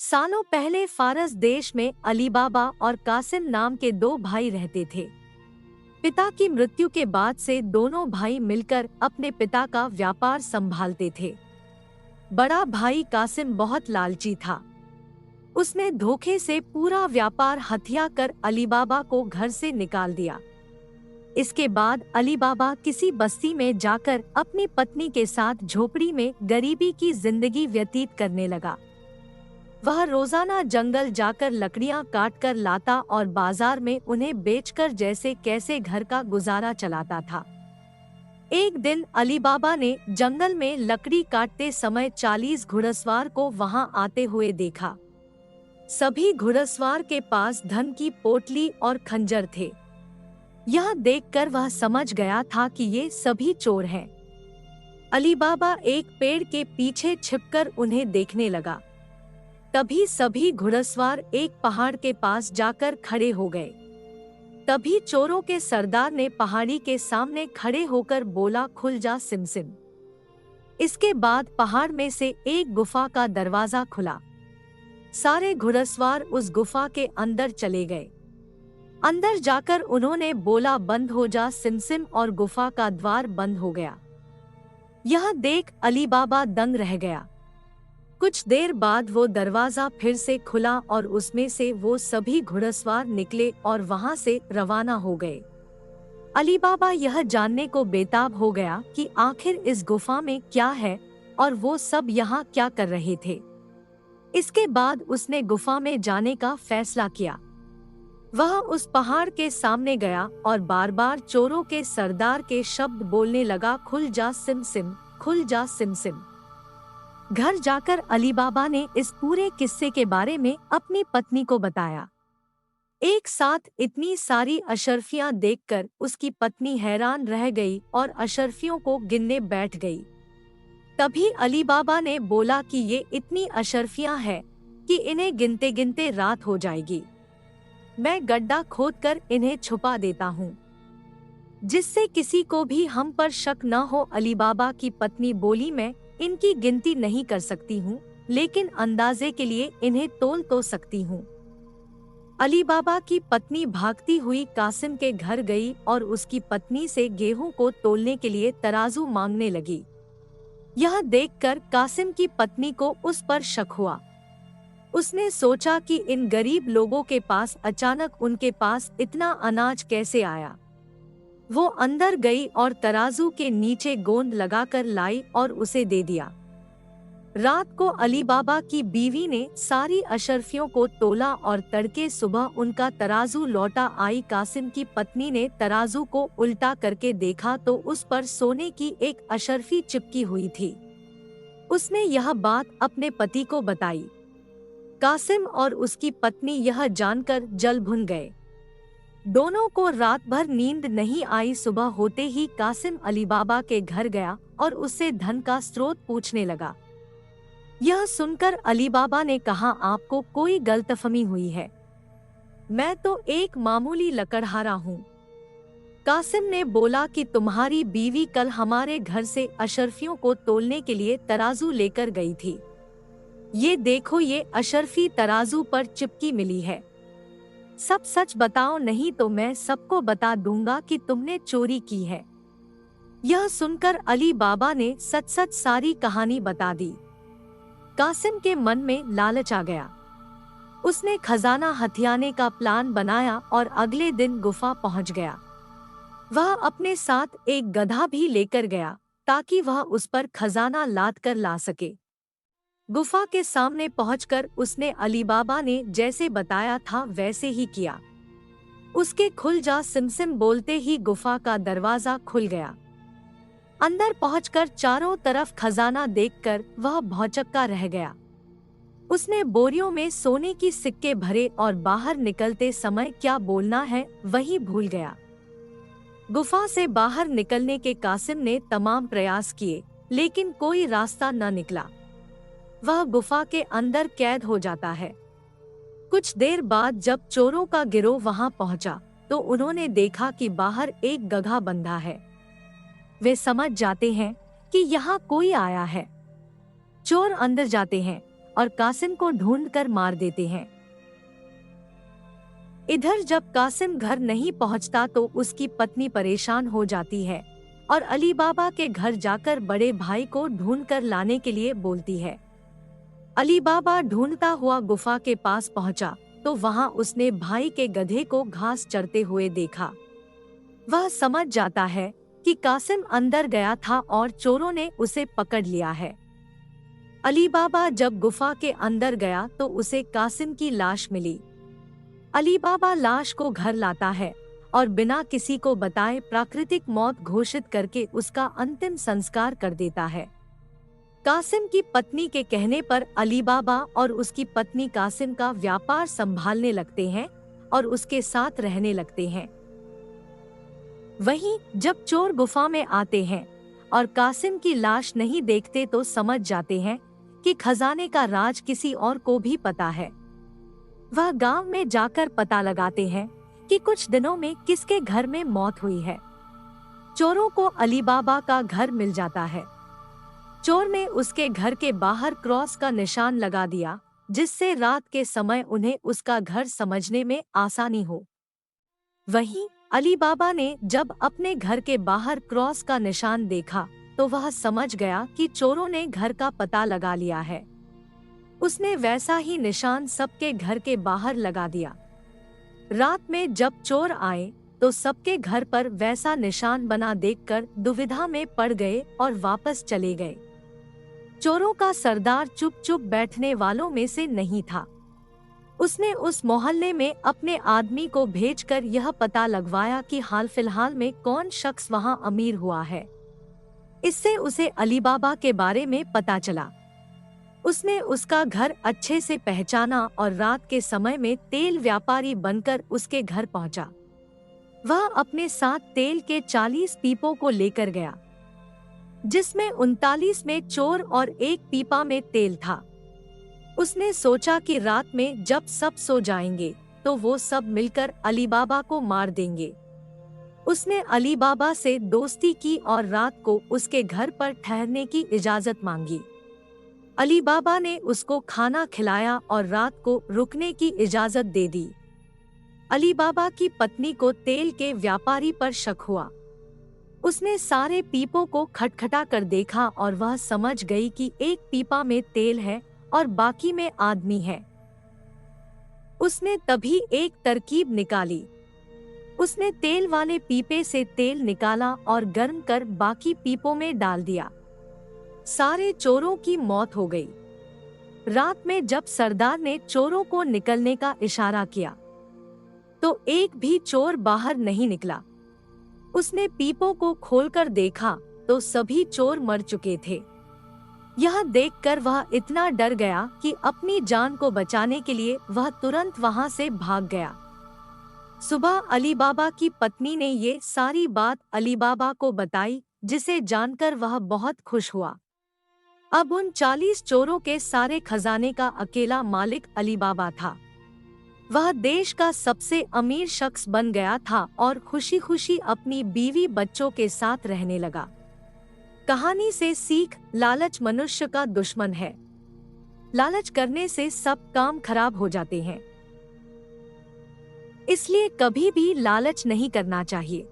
सालों पहले फारस देश में अली बाबा और कासिम नाम के दो भाई रहते थे। पिता की मृत्यु के बाद से दोनों भाई मिलकर अपने पिता का व्यापार संभालते थे। बड़ा भाई कासिम बहुत लालची था। उसने धोखे से पूरा व्यापार हथिया कर अली बाबा को घर से निकाल दिया। इसके बाद अली बाबा किसी बस्ती में जाकर अपनी पत्नी के साथ झोपड़ी में गरीबी की जिंदगी व्यतीत करने लगा। वह रोजाना जंगल जाकर लकड़ियां काट कर लाता और बाजार में उन्हें बेचकर जैसे कैसे घर का गुजारा चलाता था। एक दिन अली बाबा ने जंगल में लकड़ी काटते समय 40 घुड़सवार को वहां आते हुए देखा। सभी घुड़सवार के पास धन की पोटली और खंजर थे। यह देखकर वह समझ गया था कि ये सभी चोर हैं। अली बाबा एक पेड़ के पीछे छिपकर उन्हें देखने लगा। तभी सभी घुड़सवार एक पहाड़ के पास जाकर खड़े हो गए। तभी चोरों के सरदार ने पहाड़ी के सामने खड़े होकर बोला, खुल जा सिमसिम। इसके बाद पहाड़ में से एक गुफा का दरवाजा खुला। सारे घुड़सवार उस गुफा के अंदर चले गए। अंदर जाकर उन्होंने बोला, बंद हो जा सिमसिम, और गुफा का द्वार बंद हो गया। यह देख अली बाबा दंग रह गया। कुछ देर बाद वो दरवाजा फिर से खुला और उसमें से वो सभी घुड़सवार निकले और वहां से रवाना हो गए। अली बाबा यह जानने को बेताब हो गया कि आखिर इस गुफा में क्या है और वो सब यहाँ क्या कर रहे थे। इसके बाद उसने गुफा में जाने का फैसला किया। वह उस पहाड़ के सामने गया और बार बार चोरों के सरदार के शब्द बोलने लगा, खुल जा सिमसिम, खुल जा सिमसिम। घर जाकर अली बाबा ने इस पूरे किस्से के बारे में अपनी पत्नी को बताया। एक साथ इतनी सारी अशर्फियां देखकर उसकी पत्नी हैरान रह गई और अशर्फियों को गिनने बैठ गई। तभी अली बाबा ने बोला कि ये इतनी अशर्फियां हैं कि इन्हें गिनते गिनते रात हो जाएगी। मैं गड्ढा खोदकर इन्हें छुपा देता हूँ, जिससे किसी को भी हम पर शक न हो। अली बाबा की पत्नी बोली, मैं इनकी गिनती नहीं कर सकती हूँ, लेकिन अंदाजे के लिए इन्हें तोल तो सकती हूँ। अली बाबा की पत्नी भागती हुई कासिम के घर गई और उसकी पत्नी से गेहूं को तोलने के लिए तराजू मांगने लगी। यह देखकर कासिम की पत्नी को उस पर शक हुआ। उसने सोचा कि इन गरीब लोगों के पास अचानक उनके पास इतना अनाज कैसे आया। वो अंदर गई और तराजू के नीचे गोंद लगाकर लाई और उसे दे दिया। रात को अली बाबा की बीवी ने सारी अशर्फियों को तोला और तड़के सुबह उनका तराजू लौटा आई। कासिम की पत्नी ने तराजू को उल्टा करके देखा तो उस पर सोने की एक अशर्फी चिपकी हुई थी। उसने यह बात अपने पति को बताई। कासिम और उसकी पत्नी यह जानकर जल भुन गए। दोनों को रात भर नींद नहीं आई। सुबह होते ही कासिम अली बाबा के घर गया और उससे धन का स्रोत पूछने लगा। यह सुनकर अली बाबा ने कहा, आपको कोई गलतफहमी हुई है, मैं तो एक मामूली लकड़हारा हूँ। कासिम ने बोला कि तुम्हारी बीवी कल हमारे घर से अशर्फियों को तोलने के लिए तराजू लेकर गई थी। ये देखो, ये अशर्फी तराजू पर चिपकी मिली है। सब सच बताओ, नहीं तो मैं सबको बता दूंगा कि तुमने चोरी की है। यह सुनकर अली बाबा ने सच सच सारी कहानी बता दी। कासिम के मन में लालच आ गया। उसने खजाना हथियाने का प्लान बनाया और अगले दिन गुफा पहुंच गया। वह अपने साथ एक गधा भी लेकर गया ताकि वह उस पर खजाना लाद कर ला सके। गुफा के सामने पहुंचकर उसने अली बाबा ने जैसे बताया था वैसे ही किया। उसके खुल जा सिमसिम बोलते ही गुफा का दरवाजा खुल गया। अंदर पहुंचकर चारों तरफ खजाना देखकर वह भौचक्का रह गया। उसने बोरियों में सोने की सिक्के भरे और बाहर निकलते समय क्या बोलना है वही भूल गया। गुफा से बाहर निकलने के कासिम ने तमाम प्रयास किए, लेकिन कोई रास्ता न निकला। वह गुफा के अंदर कैद हो जाता है। कुछ देर बाद जब चोरों का गिरोह वहां पहुंचा तो उन्होंने देखा कि बाहर एक गधा बंधा है। वे समझ जाते हैं कि यहाँ कोई आया है। चोर अंदर जाते हैं और कासिम को ढूंढकर मार देते हैं। इधर जब कासिम घर नहीं पहुंचता तो उसकी पत्नी परेशान हो जाती है और अली बाबा के घर जाकर बड़े भाई को ढूंढकर लाने के लिए बोलती है। अली बाबा ढूंढता हुआ गुफा के पास पहुंचा तो वहां उसने भाई के गधे को घास चरते हुए देखा। वह समझ जाता है कि कासिम अंदर गया था और चोरों ने उसे पकड़ लिया है। अली बाबा जब गुफा के अंदर गया तो उसे कासिम की लाश मिली। अली बाबा लाश को घर लाता है और बिना किसी को बताए प्राकृतिक मौत घोषित करके उसका अंतिम संस्कार कर देता है। कासिम की पत्नी के कहने पर अली बाबा और उसकी पत्नी कासिम का व्यापार संभालने लगते हैं और उसके साथ रहने लगते हैं। वहीं जब चोर गुफा में आते हैं और कासिम की लाश नहीं देखते तो समझ जाते हैं कि खजाने का राज किसी और को भी पता है। वह गांव में जाकर पता लगाते हैं कि कुछ दिनों में किसके घर में मौत हुई है। चोरों को अली बाबा का घर मिल जाता है। चोर ने उसके घर के बाहर क्रॉस का निशान लगा दिया जिससे रात के समय उन्हें उसका घर समझने में आसानी हो। वहीं अली बाबा ने जब अपने घर के बाहर क्रॉस का निशान देखा तो वह समझ गया कि चोरों ने घर का पता लगा लिया है। उसने वैसा ही निशान सबके घर के बाहर लगा दिया। रात में जब चोर आए तो सबके घर पर वैसा निशान बना देखकर दुविधा में पड़ गए और वापस चले गए। चोरों का सरदार चुप चुप बैठने वालों में से नहीं था। उसने उस मोहल्ले में अपने आदमी को भेजकर यह पता लगवाया कि हाल फिलहाल में कौन शख्स वहां अमीर हुआ है। इससे उसे अली बाबा के बारे में पता चला। उसने उसका घर अच्छे से पहचाना और रात के समय में तेल व्यापारी बनकर उसके घर पहुंचा। वह अपने साथ तेल के 40 पीपों को लेकर गया, जिसमें 39 में चोर और एक पीपा में तेल था। उसने सोचा कि रात में जब सब सो जाएंगे तो वो सब मिलकर अली बाबा को मार देंगे। उसने अली बाबा से दोस्ती की और रात को उसके घर पर ठहरने की इजाजत मांगी। अली बाबा ने उसको खाना खिलाया और रात को रुकने की इजाजत दे दी। अली बाबा की पत्नी को तेल के व्यापारी पर शक हुआ। उसने सारे पीपों को खटखटा कर देखा और वह समझ गई कि एक पीपा में तेल है और बाकी में आदमी है। उसने तभी एक तरकीब निकाली। उसने तेल वाले पीपे से तेल निकाला और गर्म कर बाकी पीपों में डाल दिया। सारे चोरों की मौत हो गई। रात में जब सरदार ने चोरों को निकलने का इशारा किया तो एक भी चोर बाहर नहीं निकला। उसने पीपों को खोलकर देखा तो सभी चोर मर चुके थे। यह देखकर वह इतना डर गया कि अपनी जान को बचाने के लिए वह तुरंत वहां से भाग गया। सुबह अली बाबा की पत्नी ने ये सारी बात अली बाबा को बताई, जिसे जानकर वह बहुत खुश हुआ। अब उन 40 चोरों के सारे खजाने का अकेला मालिक अली बाबा था। वह देश का सबसे अमीर शख्स बन गया था और खुशी खुशी अपनी बीवी बच्चों के साथ रहने लगा। कहानी से सीख: लालच मनुष्य का दुश्मन है। लालच करने से सब काम खराब हो जाते हैं। इसलिए कभी भी लालच नहीं करना चाहिए।